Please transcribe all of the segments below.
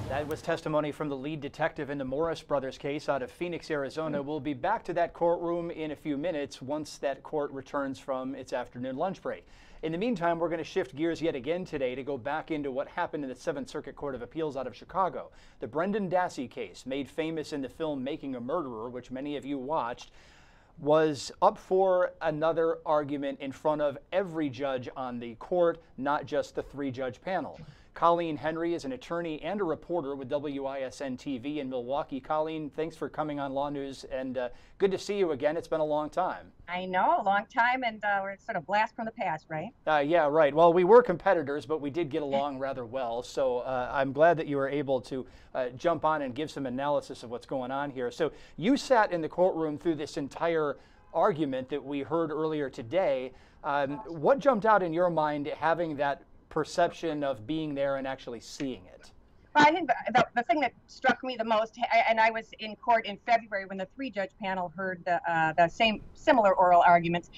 That was testimony from the lead detective in the Morris Brothers case out of Phoenix, Arizona. We'll be back to that courtroom in a few minutes once that court returns from its afternoon lunch break. In the meantime, we're going to shift gears yet again today to go back into what happened in the Seventh Circuit Court of Appeals out of Chicago. The Brendan Dassey case, made famous in the film Making a Murderer, which many of you watched, was up for another argument in front of every judge on the court, not just the three-judge panel. Colleen Henry is an attorney and a reporter with WISN TV in Milwaukee. Colleen, thanks for coming on LawNewz, and good to see you again. It's been a long time. I know, a long time, and we're sort of blast from the past, right? Yeah, right. Well, we were competitors, but we did get along rather well, so I'm glad that you were able to jump on and give some analysis of what's going on here. So you sat in the courtroom through this entire argument that we heard earlier today. What jumped out in your mind having that perception of being there and actually seeing it? Well, I think the thing that struck me the most, and I was in court in February when the three-judge panel heard the similar oral arguments,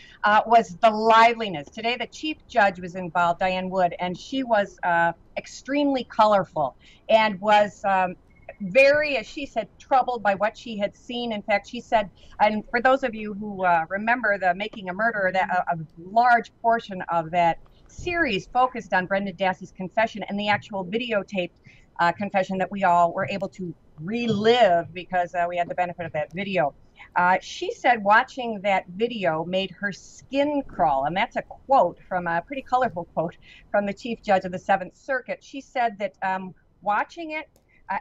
was the liveliness. Today, the chief judge was involved, Diane Wood, and she was extremely colorful and was very, as she said, troubled by what she had seen. In fact, she said, and for those of you who remember the Making a Murderer, that a large portion of that series focused on Brendan Dassey's confession and the actual videotaped confession that we all were able to relive because we had the benefit of that video. She said watching that video made her skin crawl, and that's a quote from a pretty colorful quote from the chief judge of the Seventh Circuit. She said that watching it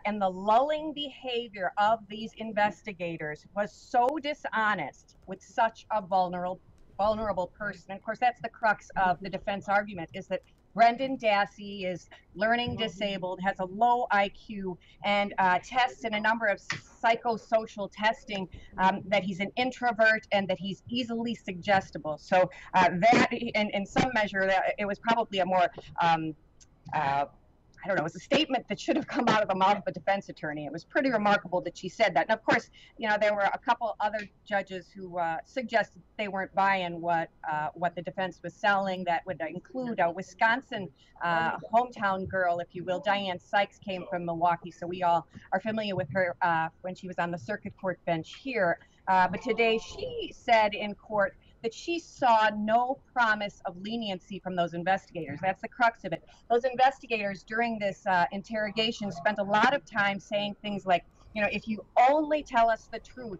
and the lulling behavior of these investigators was so dishonest with such a vulnerable person. And of course, that's the crux of the defense argument, is that Brendan Dassey is learning disabled, has a low IQ, and tests in a number of psychosocial testing that he's an introvert and that he's easily suggestible. So that, in some measure, it was probably a more I don't know, it was a statement that should have come out of the mouth of a defense attorney. It was pretty remarkable that she said that. And of course, you know, there were a couple other judges who suggested they weren't buying what the defense was selling. That would include a Wisconsin hometown girl, if you will. Diane Sykes came from Milwaukee, so we all are familiar with her when she was on the circuit court bench here. But today she said in court that she saw no promise of leniency from those investigators. That's the crux of it. Those investigators during this interrogation spent a lot of time saying things like, you know, if you only tell us the truth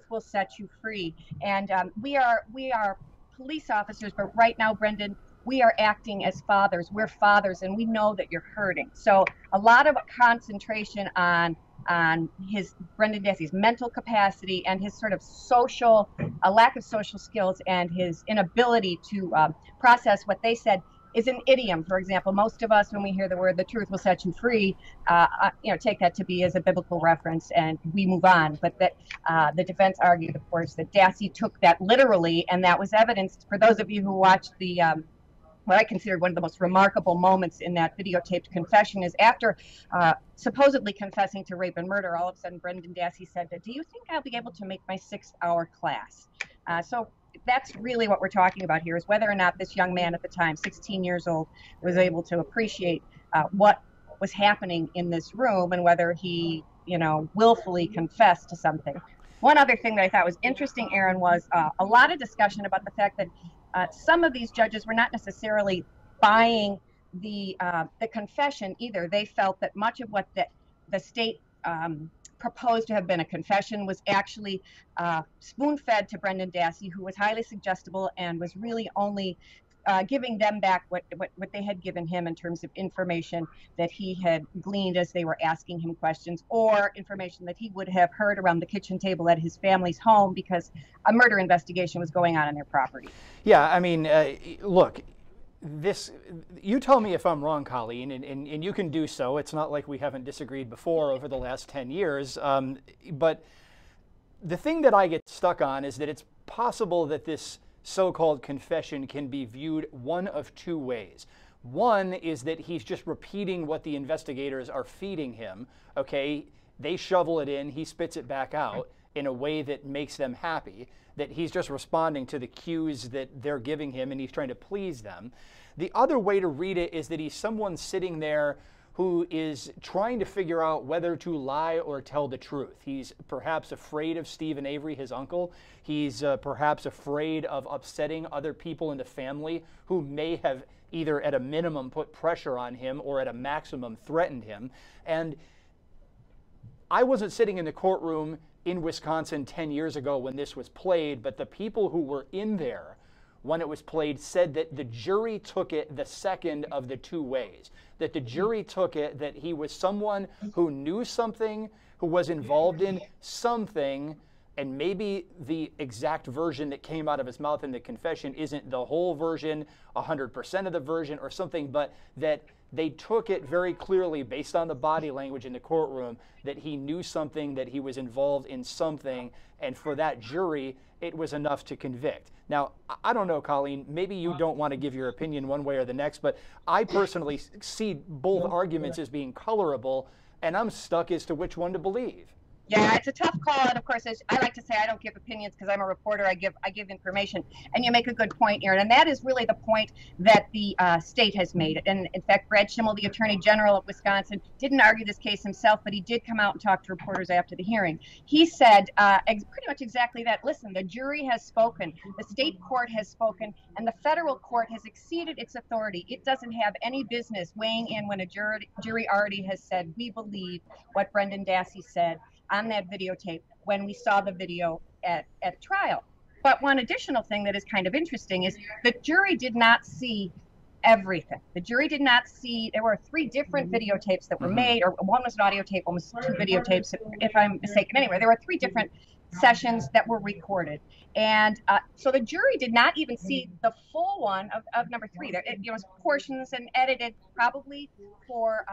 will set you free. And we are police officers, but right now, Brendan, we are acting as fathers. We're fathers, and we know that you're hurting. So a lot of concentration on Brendan Dassey's mental capacity and his sort of a lack of social skills and his inability to process what they said is an idiom. For example, most of us, when we hear the word "the truth will set you free," you know, take that to be as a biblical reference and we move on. But that the defense argued, of course, that Dassey took that literally, and that was evidenced for those of you who watched the what I consider one of the most remarkable moments in that videotaped confession is after supposedly confessing to rape and murder, all of a sudden Brendan Dassey said, "Do you think I'll be able to make my 6-hour class?" So that's really what we're talking about here, is whether or not this young man at the time, 16 years old, was able to appreciate what was happening in this room and whether he, you know, willfully confessed to something. One other thing that I thought was interesting, Aaron, was a lot of discussion about the fact that some of these judges were not necessarily buying the confession either. They felt that much of what the state proposed to have been a confession was actually spoon-fed to Brendan Dassey, who was highly suggestible and was really only giving them back what they had given him in terms of information that he had gleaned as they were asking him questions, or information that he would have heard around the kitchen table at his family's home because a murder investigation was going on their property. Yeah, I mean, look, you tell me if I'm wrong, Colleen, and you can do so. It's not like we haven't disagreed before over the last 10 years. But the thing that I get stuck on is that it's possible that this so-called confession can be viewed one of two ways. One is that he's just repeating what the investigators are feeding him. Okay, they shovel it in, he spits it back out in a way that makes them happy, that he's just responding to the cues that they're giving him and he's trying to please them. The other way to read it is that he's someone sitting there who is trying to figure out whether to lie or tell the truth. He's perhaps afraid of Stephen Avery, his uncle. He's perhaps afraid of upsetting other people in the family who may have either at a minimum put pressure on him or at a maximum threatened him. And I wasn't sitting in the courtroom in Wisconsin 10 years ago when this was played, but the people who were in there when it was played said that the jury took it the second of the two ways. That the jury took it that he was someone who knew something, who was involved in something, and maybe the exact version that came out of his mouth in the confession isn't the whole version, 100% of the version or something, but that they took it very clearly based on the body language in the courtroom that he knew something, that he was involved in something, and for that jury, it was enough to convict. Now, I don't know, Colleen, maybe you don't want to give your opinion one way or the next, but I personally see both arguments as being colorable, and I'm stuck as to which one to believe. Yeah, it's a tough call, and of course, as I like to say, I don't give opinions because I'm a reporter. I give information, and you make a good point, Aaron, and that is really the point that the state has made. And in fact, Brad Schimmel, the Attorney General of Wisconsin, didn't argue this case himself, but he did come out and talk to reporters after the hearing. He said pretty much exactly that. Listen, the jury has spoken, the state court has spoken, and the federal court has exceeded its authority. It doesn't have any business weighing in when a jury already has said, we believe what Brendan Dassey said on that videotape when we saw the video at trial. But one additional thing that is kind of interesting is the jury did not see everything. The jury did not see, there were 3 different videotapes that were made, or one was an audio tape, one was 2 videotapes, if I'm mistaken. Anyway, there were 3 different sessions that were recorded. And so the jury did not even see the full one of number 3. There, it was portions and edited probably for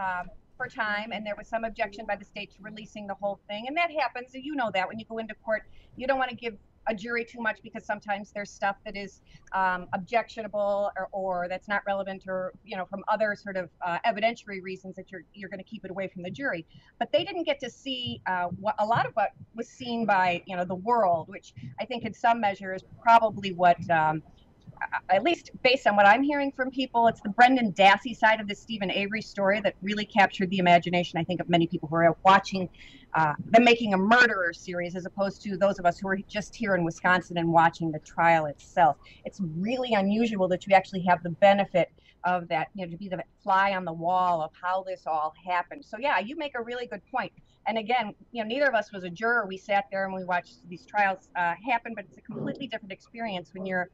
time, and there was some objection by the state to releasing the whole thing, and that happens. You know that when you go into court, you don't want to give a jury too much because sometimes there's stuff that is objectionable or that's not relevant, or from other sort of evidentiary reasons that you're going to keep it away from the jury. But they didn't get to see a lot of what was seen by the world, which I think in some measure is probably what at least based on what I'm hearing from people, it's the Brendan Dassey side of the Stephen Avery story that really captured the imagination, I think, of many people who are watching the Making a Murderer series, as opposed to those of us who are just here in Wisconsin and watching the trial itself. It's really unusual that you actually have the benefit of that, to be the fly on the wall of how this all happened. So yeah, you make a really good point. And again, neither of us was a juror. We sat there and we watched these trials happen, but it's a completely different experience when you're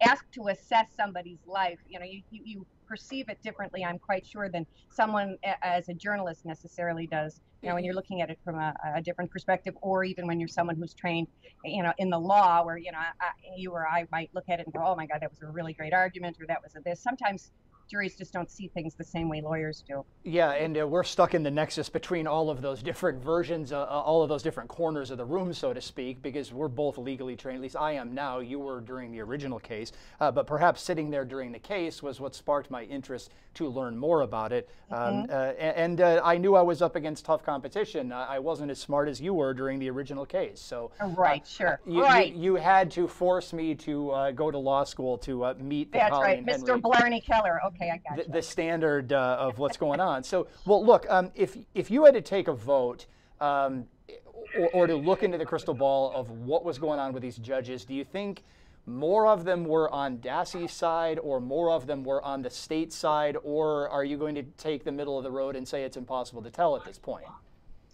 asked to assess somebody's life. You perceive it differently, I'm quite sure, than someone as a journalist necessarily does. When you're looking at it from a different perspective, or even when you're someone who's trained, in the law, where you or I might look at it and go, "Oh my God, that was a really great argument," or "That was a this." Sometimes juries just don't see things the same way lawyers do. Yeah, and we're stuck in the nexus between all of those different versions, all of those different corners of the room, so to speak, because we're both legally trained. At least I am now. You were during the original case, but perhaps sitting there during the case was what sparked my interest to learn more about it. And I knew I was up against tough competition. I wasn't as smart as you were during the original case. So right, sure. You had to force me to go to law school to meet the Colleen Henry. Mr. Blarney Keller. Okay, I got the standard of what's going on. So, well, look, if you had to take a vote or to look into the crystal ball of what was going on with these judges, do you think more of them were on Dassey's side, or more of them were on the state side, or are you going to take the middle of the road and say it's impossible to tell at this point?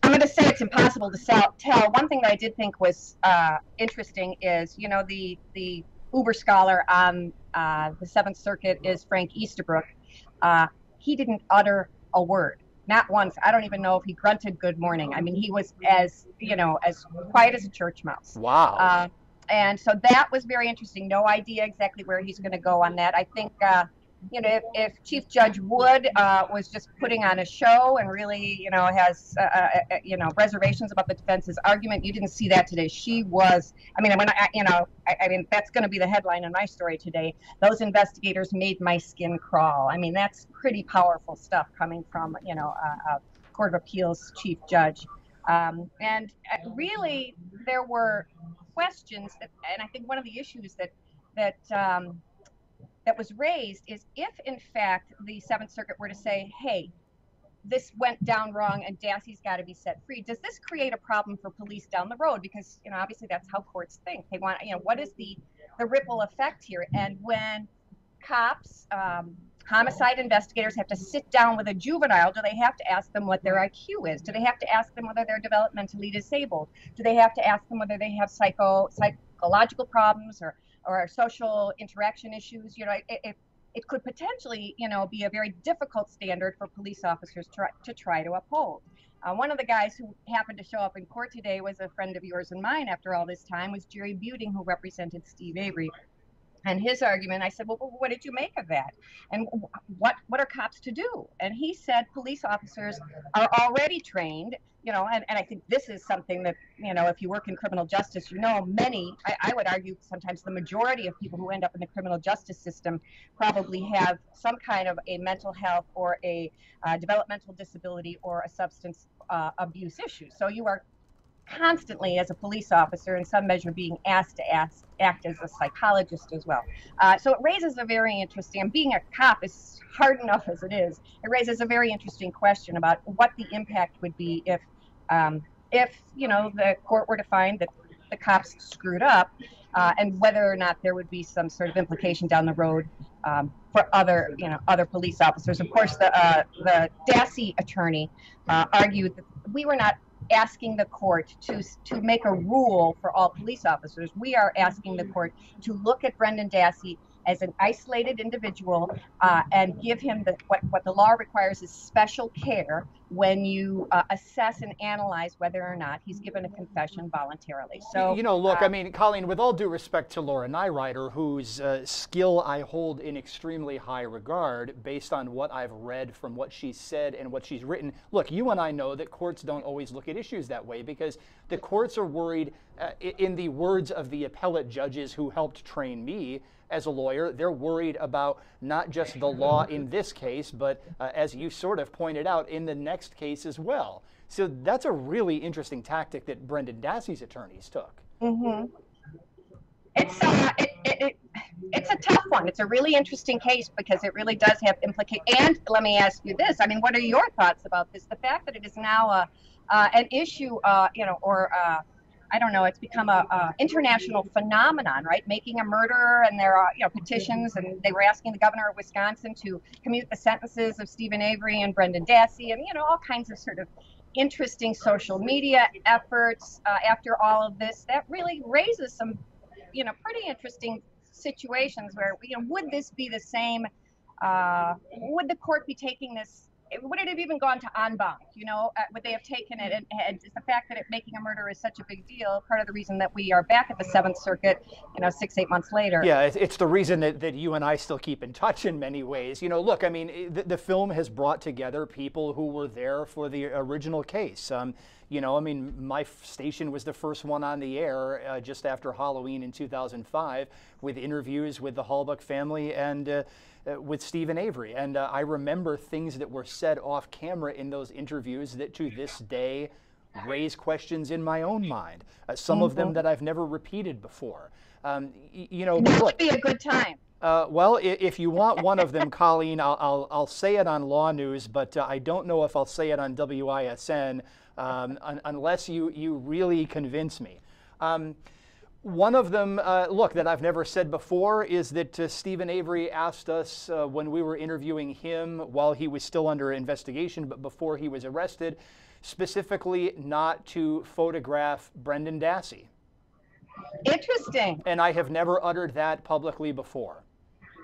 I'm going to say it's impossible to tell. One thing that I did think was interesting is, the Uber scholar on the Seventh Circuit is Frank Easterbrook. He didn't utter a word, not once. I don't even know if he grunted good morning. I mean, he was as quiet as a church mouse. Wow. And so that was very interesting. No idea exactly where he's going to go on that. I think, if Chief Judge Wood was just putting on a show and really, has, reservations about the defense's argument, you didn't see that today. She was, I mean, that's going to be the headline in my story today. Those investigators made my skin crawl. I mean, that's pretty powerful stuff coming from, a Court of Appeals Chief Judge. And really, there were questions and I think one of the issues that was raised is if, in fact, the Seventh Circuit were to say, hey, this went down wrong and Dassey's got to be set free. Does this create a problem for police down the road? Because, you know, obviously that's how courts think. They want, you know, what is the ripple effect here? And when cops, homicide investigators have to sit down with a juvenile, do they have to ask them what their IQ is? Do they have to ask them whether they're developmentally disabled? Do they have to ask them whether they have psychological problems or social interaction issues? You know, it could potentially, you know, be a very difficult standard for police officers to try to uphold. One of the guys who happened to show up in court today was a friend of yours and mine after all this time, was Jerry Buting, who represented Steve Avery. And his argument, I said, well, what did you make of that? And what are cops to do? And he said police officers are already trained, you know, and I think this is something that, you know, if you work in criminal justice, you know, I would argue sometimes the majority of people who end up in the criminal justice system probably have some kind of a mental health or a developmental disability or a substance abuse issue. So you are constantly, as a police officer, in some measure being asked to act as a psychologist as well. So it raises a very interesting, and being a cop is hard enough as it is, it raises a very interesting question about what the impact would be if you know, the court were to find that the cops screwed up, and whether or not there would be some sort of implication down the road for other police officers. Of course, the Dassey attorney argued that we were not asking the court to make a rule for all police officers. We are asking the court to look at Brendan Dassey as an isolated individual and give him what the law requires is special care when you assess and analyze whether or not he's given a confession voluntarily. So, you know, look, I mean, Colleen, with all due respect to Laura Nyrider, whose skill I hold in extremely high regard based on what I've read from what she's said and what she's written, look, you and I know that courts don't always look at issues that way because the courts are worried, in the words of the appellate judges who helped train me as a lawyer, they're worried about not just the law in this case, but as you sort of pointed out, in the next case as well. So that's a really interesting tactic that Brendan Dassey's attorneys took. Mm-hmm. It's a tough one. It's a really interesting case because it really does have implications. And let me ask you this. I mean, what are your thoughts about this? The fact that it is now an issue, you know, or I don't know, it's become a international phenomenon, right? Making a murderer, and there are, you know, petitions, and they were asking the governor of Wisconsin to commute the sentences of Stephen Avery and Brendan Dassey, and, you know, all kinds of sort of interesting social media efforts after all of this. That really raises some, you know, pretty interesting situations where, you know, would this be the same, would the court be taking this, would it have even gone to en banc? You know, would they have taken it? And is the fact that making a murder is such a big deal part of the reason that we are back at the Seventh Circuit, you know, 6-8 months later? Yeah, it's the reason that you and I still keep in touch in many ways. You know, look, I mean, the film has brought together people who were there for the original case. You know, I mean, my station was the first one on the air just after Halloween in 2005 with interviews with the Hallbuck family and with Stephen Avery. And I remember things that were said off camera in those interviews that to this day raise questions in my own mind. Some of them that I've never repeated before. You know, that would be a good time. Well, if you want one of them, Colleen, I'll say it on LawNewz, but I don't know if I'll say it on WISN unless you really convince me. One of them, look, that I've never said before is that Stephen Avery asked us when we were interviewing him while he was still under investigation, but before he was arrested, specifically not to photograph Brendan Dassey. Interesting. And I have never uttered that publicly before.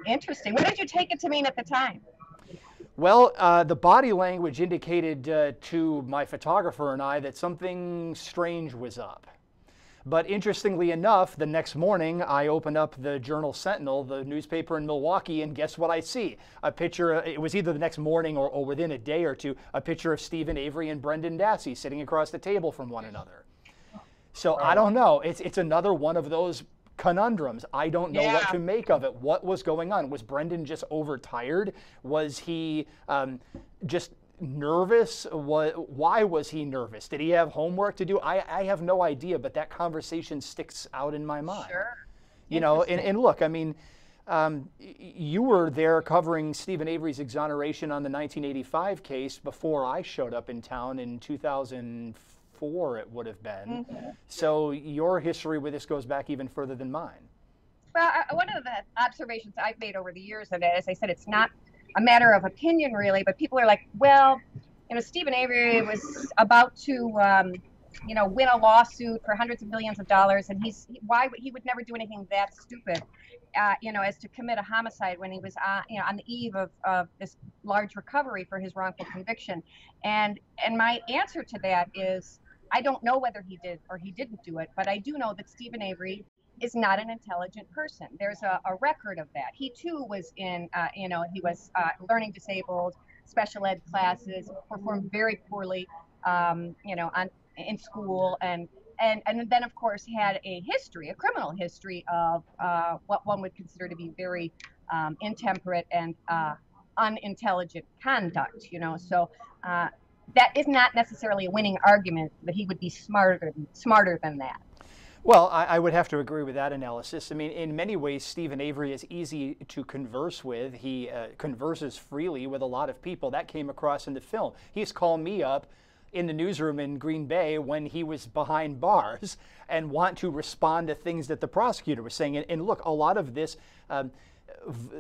Interesting. What did you take it to mean at the time? Well, the body language indicated to my photographer and I that something strange was up. But interestingly enough, the next morning, I opened up the Journal Sentinel, the newspaper in Milwaukee, and guess what I see? A picture, it was either the next morning or within a day or two, a picture of Stephen Avery and Brendan Dassey sitting across the table from one another. So I don't know. It's another one of those conundrums. I don't know what to make of it. What was going on? Was Brendan just overtired? Was he just nervous? Why was he nervous? Did he have homework to do? I have no idea, but that conversation sticks out in my mind. Sure. You know, and look, I mean, You were there covering Stephen Avery's exoneration on the 1985 case before I showed up in town in 2004, it would have been. Mm-hmm. So your history with this goes back even further than mine. Well, one of the observations I've made over the years of it, as I said, it's not a matter of opinion really, but people are like, well, Stephen Avery was about to, win a lawsuit for hundreds of millions of dollars, and he would never do anything that stupid, as to commit a homicide when he was, on the eve of this large recovery for his wrongful conviction. And my answer to that is, I don't know whether he did or he didn't do it, but I do know that Stephen Avery is not an intelligent person. There's a record of that. He too was in, he was learning disabled, special ed classes, performed very poorly, in school, and then of course had a criminal history of what one would consider to be very intemperate and unintelligent conduct. So that is not necessarily a winning argument that he would be smarter than that. Well, I would have to agree with that analysis. I mean, in many ways, Stephen Avery is easy to converse with. He converses freely with a lot of people. That came across in the film. He's called me up in the newsroom in Green Bay when he was behind bars and want to respond to things that the prosecutor was saying. And look, a lot of this,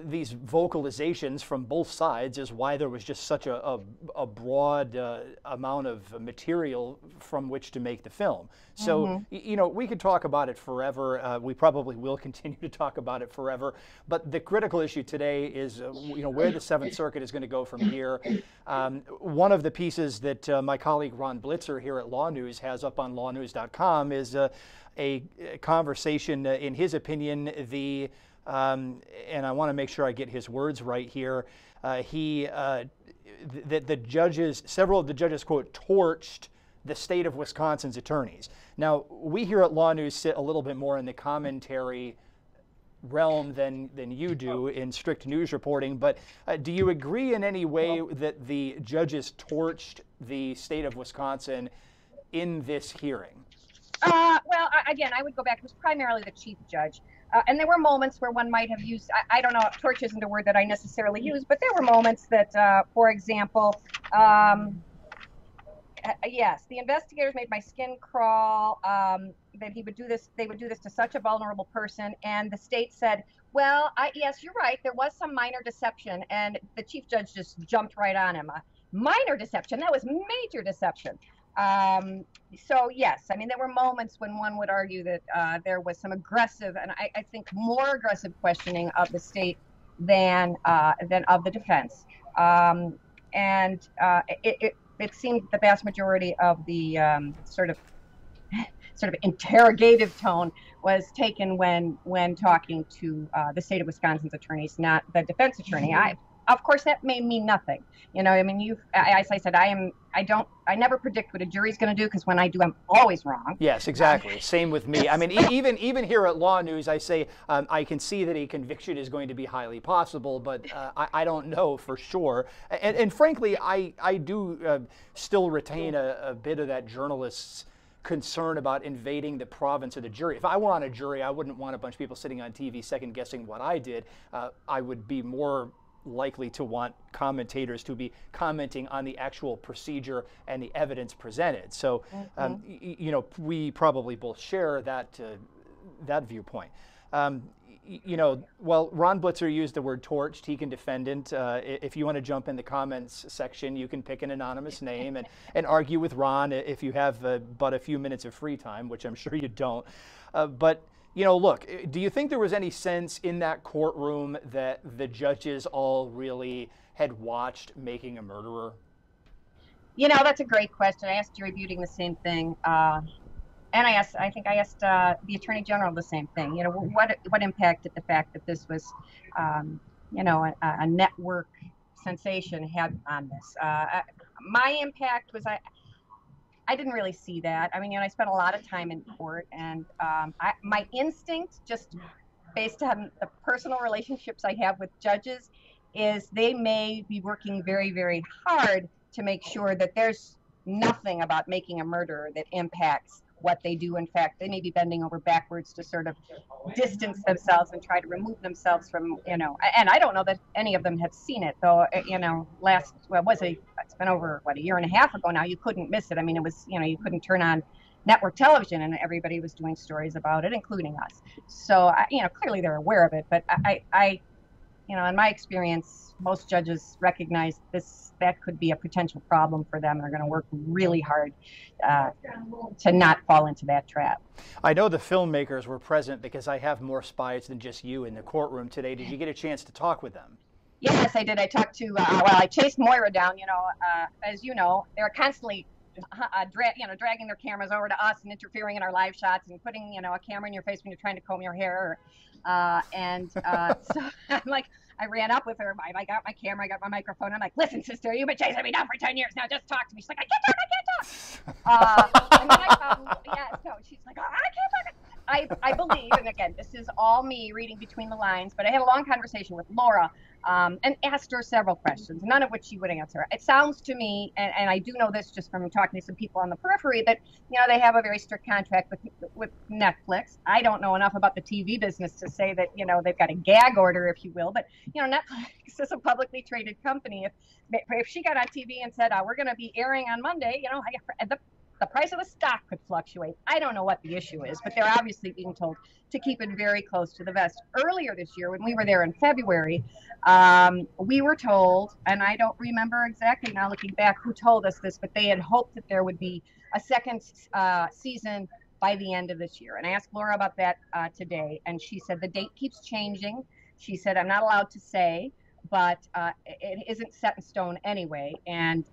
these vocalizations from both sides is why there was just such a broad amount of material from which to make the film. So, we could talk about it forever. We probably will continue to talk about it forever. But the critical issue today is, where the Seventh Circuit is going to go from here. One of the pieces that my colleague Ron Blitzer here at LawNewz has up on LawNewz.com is a conversation, in his opinion, and I want to make sure I get his words right here. The judges, several of the judges, quote, torched the state of Wisconsin's attorneys. Now, we here at LawNewz sit a little bit more in the commentary realm than you do in strict news reporting, but do you agree in any way that the judges torched the state of Wisconsin in this hearing? Well, again, I would go back. It was primarily the chief judge. And there were moments where one might have used, I don't know, torch isn't a word that I necessarily use, but there were moments that, for example, yes, the investigators made my skin crawl, that they would do this to such a vulnerable person. And the state said, well, yes, you're right. There was some minor deception. And the chief judge just jumped right on him. Minor deception? That was major deception. So yes, I mean, there were moments when one would argue that there was some aggressive, and I think more aggressive questioning of the state than of the defense. It seemed the vast majority of the sort of interrogative tone was taken when talking to the state of Wisconsin's attorneys, not the defense attorney. Of course, that may mean nothing. I mean, as I said, I never predict what a jury's going to do, because when I do, I'm always wrong. Yes, exactly. Same with me. I mean, even here at LawNewz, I say I can see that a conviction is going to be highly possible, but I don't know for sure. And frankly, I do still retain a bit of that journalist's concern about invading the province of the jury. If I were on a jury, I wouldn't want a bunch of people sitting on TV second guessing what I did. I would be more likely to want commentators to be commenting on the actual procedure and the evidence presented. So, we probably both share that viewpoint. Well, Ron Blitzer used the word torched. He can defend it. If you want to jump in the comments section, you can pick an anonymous name and argue with Ron if you have but a few minutes of free time, which I'm sure you don't. But look, do you think there was any sense in that courtroom that the judges all really had watched Making a Murderer? That's a great question. I asked jury Buting the same thing. And I think I asked the Attorney General the same thing. What impact did the fact that this was, a network sensation had on this? My impact was I didn't really see that. I mean, I spent a lot of time in court, and my instinct, just based on the personal relationships I have with judges, is they may be working very, very hard to make sure that there's nothing about Making a Murderer that impacts what they do. In fact, they may be bending over backwards to sort of distance themselves and try to remove themselves from, and I don't know that any of them have seen it, though, it's been over, a year and a half ago now. You couldn't miss it. I mean, it was, you couldn't turn on network television and everybody was doing stories about it, including us. So, clearly they're aware of it, but I in my experience, most judges recognize that could be a potential problem for them. They're going to work really hard to not fall into that trap. I know the filmmakers were present because I have more spies than just you in the courtroom today. Did you get a chance to talk with them? Yes, I did. I talked to, I chased Moira down. As you know, they're constantly dragging their cameras over to us and interfering in our live shots and putting, a camera in your face when you're trying to comb your hair. So I'm like, I ran up with her. I got my camera, I got my microphone. I'm like, listen, sister, you've been chasing me down for 10 years. Now just talk to me. She's like, I can't talk. And then I found, she's like, oh, I can't talk. I believe, and again, this is all me reading between the lines, but I had a long conversation with Laura and asked her several questions, none of which she would answer. It sounds to me, and I do know this just from talking to some people on the periphery, that they have a very strict contract with Netflix. I don't know enough about the TV business to say that they've got a gag order, if you will, but Netflix is a publicly traded company. If she got on TV and said, we're going to be airing on Monday, the price of the stock could fluctuate. I don't know what the issue is, but they're obviously being told to keep it very close to the vest. Earlier this year, when we were there in February, we were told, and I don't remember exactly now looking back who told us this, but they had hoped that there would be a second season by the end of this year. And I asked Laura about that today, and she said the date keeps changing. She said, I'm not allowed to say, but it isn't set in stone anyway. And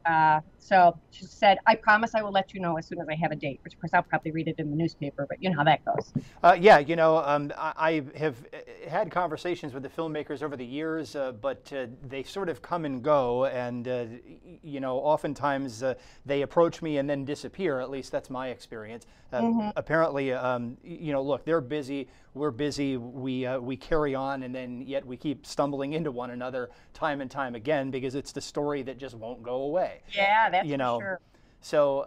so she said, I promise I will let you know as soon as I have a date, which of course I'll probably read it in the newspaper, but you know how that goes. I have had conversations with the filmmakers over the years, but they sort of come and go, and oftentimes they approach me and then disappear. At least that's my experience. Apparently, look, they're busy, we're busy, we carry on, and then yet we keep stumbling into one another time and time again because it's the story that just won't go away. Yeah, that's for sure. So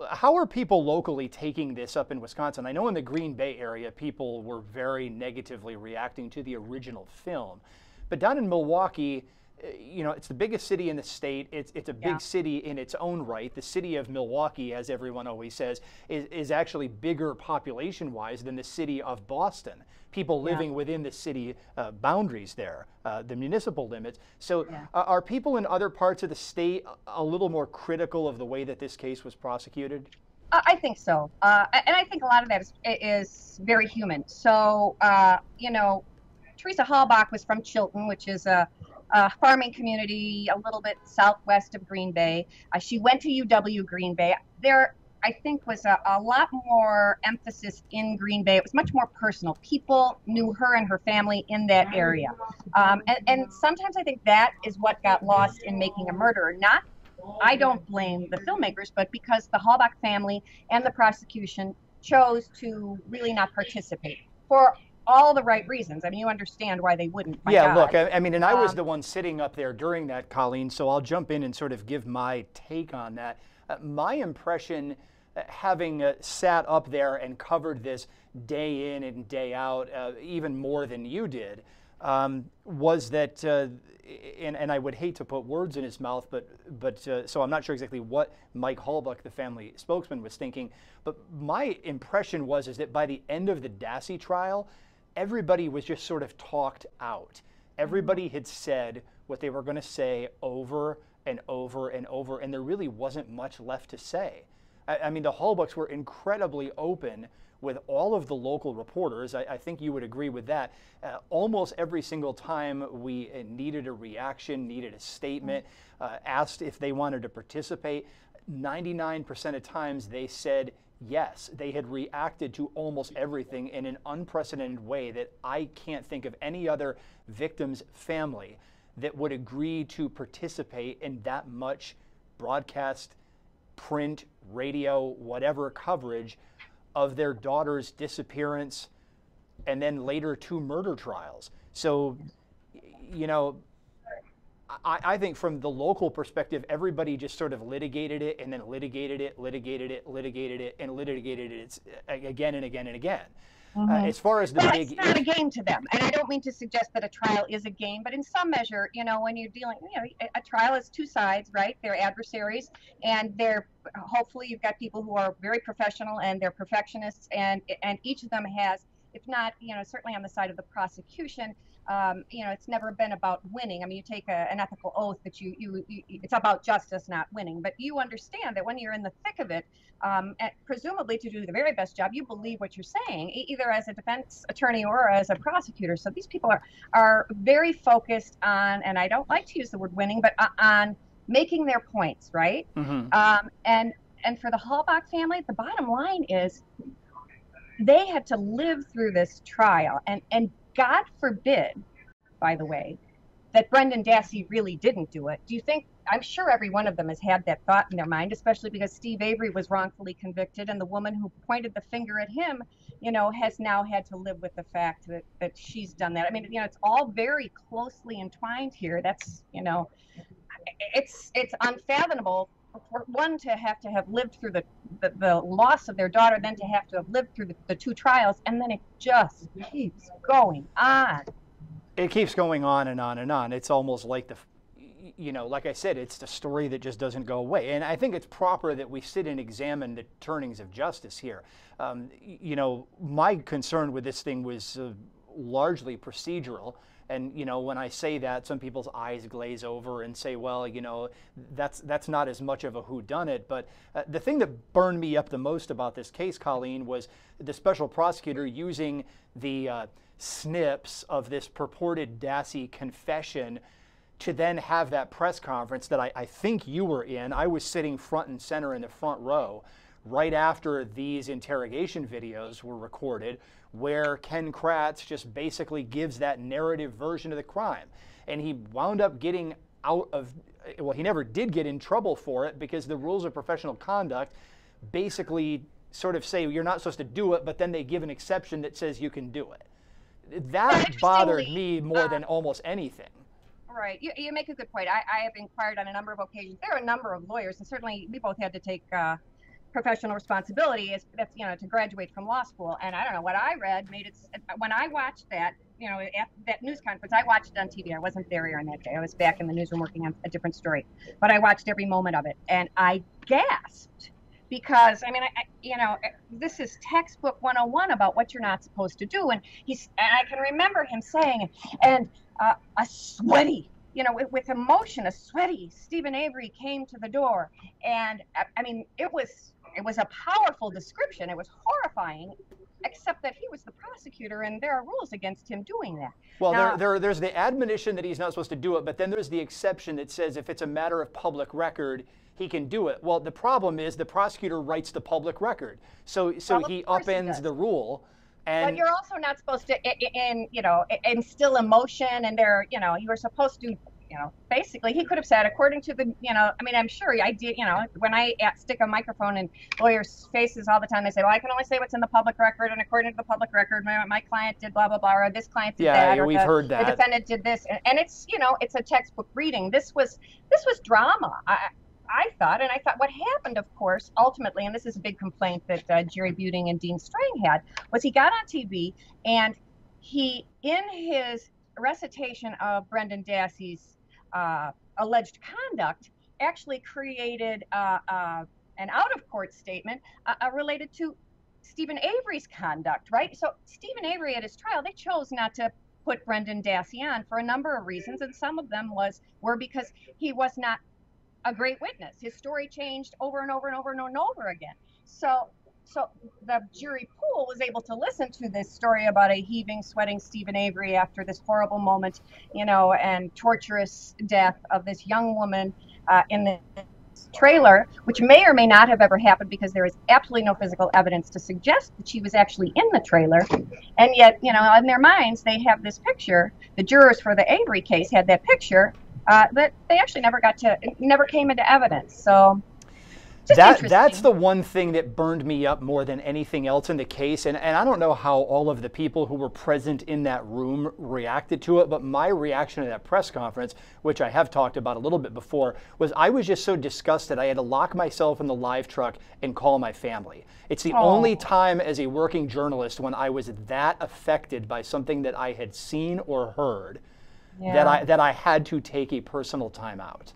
how are people locally taking this up in Wisconsin? I know in the Green Bay area, people were very negatively reacting to the original film. But down in Milwaukee, it's the biggest city in the state. It's a big city in its own right. The city of Milwaukee, as everyone always says, is actually bigger population-wise than the city of Boston. People living within the city boundaries there, the municipal limits. So are people in other parts of the state a little more critical of the way that this case was prosecuted? I think so. And I think a lot of that is very human. So, Teresa Hallbach was from Chilton, which is a farming community a little bit southwest of Green Bay. She went to UW Green Bay. There, I think, was a lot more emphasis in Green Bay. It was much more personal. People knew her and her family in that area. And sometimes I think that is what got lost in Making a Murderer. I don't blame the filmmakers, but because the Hallbach family and the prosecution chose to really not participate for all the right reasons. I mean, you understand why they wouldn't. Look, I mean, and I was the one sitting up there during that, Colleen, so I'll jump in and sort of give my take on that. My impression, having sat up there and covered this day in and day out, even more than you did, was that, and I would hate to put words in his mouth, but so I'm not sure exactly what Mike Hallbach, the family spokesman, was thinking, but my impression is that by the end of the Dassey trial, everybody was just sort of talked out. Everybody had said what they were going to say over and over and over, and there really wasn't much left to say. I mean, the Hallbachs were incredibly open with all of the local reporters. I think you would agree with that. Almost every single time we needed a reaction, needed a statement, asked if they wanted to participate, 99% of times they said yes. They had reacted to almost everything in an unprecedented way that I can't think of any other victim's family that would agree to participate in that much broadcast, print, radio, whatever coverage of their daughter's disappearance and then later 2 murder trials. So, I think from the local perspective, everybody just sort of litigated it and then litigated it, litigated it, litigated it, and litigated it again and again and again. As far as the big, it's not a game to them, and I don't mean to suggest that a trial is a game, but in some measure, you know, when you're dealing, you know, a trial is two sides, right? They're adversaries, and they're hopefully you've got people who are very professional and they're perfectionists, and each of them has, if not, you know, certainly on the side of the prosecution, you know, it's never been about winning. I mean, you take an ethical oath that it's about justice, not winning. But you understand that when you're in the thick of it, presumably to do the very best job, you believe what you're saying, either as a defense attorney or as a prosecutor. So these people are very focused on, and I don't like to use the word winning, but on making their points, right? And for the Halbach family, the bottom line is they had to live through this trial, and God forbid, by the way, that Brendan Dassey really didn't do it. Do you think, I'm sure every one of them has had that thought in their mind, especially because Steve Avery was wrongfully convicted, and the woman who pointed the finger at him, you know, has now had to live with the fact that she's done that. I mean, you know, it's all very closely entwined here. That's, you know, it's unfathomable for one to have lived through the loss of their daughter, then to have lived through the two trials, and then it just keeps going on. It keeps going on and on and on. It's almost like you know, like I said, it's the story that just doesn't go away. And I think it's proper that we sit and examine the turnings of justice here. You know, my concern with this thing was largely procedural. And, you know, when I say that, some people's eyes glaze over and say, well, you know, that's not as much of a whodunit. But the thing that burned me up the most about this case, Colleen, was the special prosecutor using the snips of this purported Dassey confession to then have that press conference that I think you were in. I was sitting front and center in the front row right after these interrogation videos were recorded, where Ken Kratz just basically gives that narrative version of the crime. And he wound up getting out of, well, he never did get in trouble for it, because the rules of professional conduct basically sort of say you're not supposed to do it, but then they give an exception that says you can do it. That bothered me more than almost anything. Right. You make a good point. I have inquired on a number of occasions. There are a number of lawyers, and certainly we both had to take professional responsibility, that's, you know, to graduate from law school. And I don't know, what I read made it, when I watched that, you know, at that news conference, I watched it on TV. I wasn't there on that day. I was back in the newsroom working on a different story. But I watched every moment of it, and I gasped, because, I mean, you know, this is textbook 101 about what you're not supposed to do. And I can remember him saying, and a sweaty, you know, with emotion, a sweaty Stephen Avery came to the door. And I mean, it was a powerful description. It was horrifying, except that he was the prosecutor, and there are rules against him doing that. Well, now, there's the admonition that he's not supposed to do it, but then there's the exception that says if it's a matter of public record, he can do it. Well, the problem is the prosecutor writes the public record, so he upends the rule. And but you're also not supposed to, you know, instill emotion, and you know, you were supposed to, you know, basically, he could have said, according to the, you know, I mean, I'm sure I did, you know, when I stick a microphone in lawyers' faces all the time, they say, well, I can only say what's in the public record, and according to the public record, my client did blah, blah, blah, or this client did that, or we've heard that. The defendant did this, and it's, you know, it's a textbook reading. This was drama. I thought what happened, of course, ultimately, and this is a big complaint that Jerry Buting and Dean Strang had, was he got on TV, and he, in his recitation of Brendan Dassey's alleged conduct, actually created an out-of-court statement related to Stephen Avery's conduct, right? So Stephen Avery at his trial, they chose not to put Brendan Dassey on for a number of reasons, and some of them were because he was not a great witness. His story changed over and over and over and over again. So the jury pool was able to listen to this story about a heaving, sweating Stephen Avery after this horrible moment, you know, and torturous death of this young woman in the trailer, which may or may not have ever happened, because there is absolutely no physical evidence to suggest that she was actually in the trailer. And yet, you know, in their minds, they have this picture. The jurors for the Avery case had that picture that they actually never came into evidence. So Just interesting. That's the one thing that burned me up more than anything else in the case. And I don't know how all of the people who were present in that room reacted to it, but my reaction to that press conference, which I have talked about a little bit before, was I was just so disgusted I had to lock myself in the live truck and call my family. It's the only time as a working journalist when I was that affected by something that I had seen or heard that I had to take a personal time out.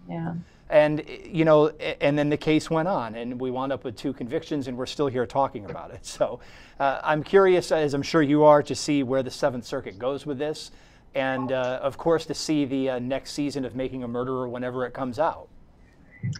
Yeah. And, you know, and then the case went on and we wound up with 2 convictions and we're still here talking about it. So I'm curious, as I'm sure you are, to see where the 7th Circuit goes with this. And, of course, to see the next season of Making a Murderer whenever it comes out.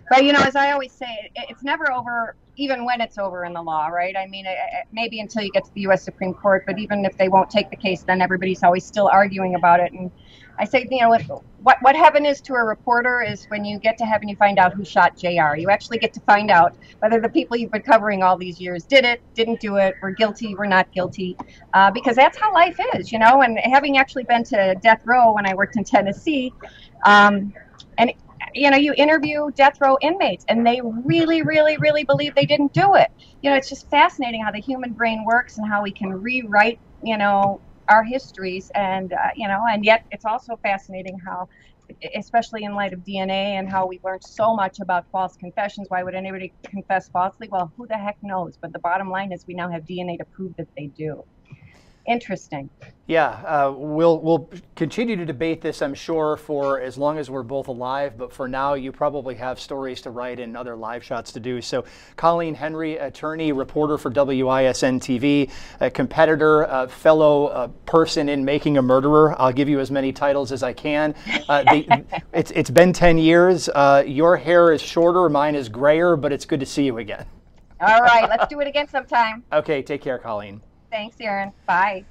But, you know, as I always say, it's never over, even when it's over in the law, right? I mean, maybe until you get to the U.S. Supreme Court, but even if they won't take the case, then everybody's always still arguing about it. And I say, you know, what heaven is to a reporter is when you get to heaven, you find out who shot JR. You actually get to find out whether the people you've been covering all these years did it, didn't do it, were guilty, were not guilty, because that's how life is, you know. And having actually been to death row when I worked in Tennessee, and you know, you interview death row inmates and they really, really, really believe they didn't do it. You know, it's just fascinating how the human brain works and how we can rewrite, you know, our histories. And, you know, and yet it's also fascinating how, especially in light of DNA and how we learned so much about false confessions. Why would anybody confess falsely? Well, who the heck knows? But the bottom line is we now have DNA to prove that they do. Interesting. Yeah, we'll continue to debate this, I'm sure, for as long as we're both alive. But for now, you probably have stories to write and other live shots to do. So, Colleen Henry, attorney, reporter for WISN TV, a competitor, fellow person in Making a Murderer. I'll give you as many titles as I can. It's been 10 years. Your hair is shorter, mine is grayer, but it's good to see you again. All right, let's do it again sometime. Okay, take care, Colleen. Thanks, Aaron. Bye.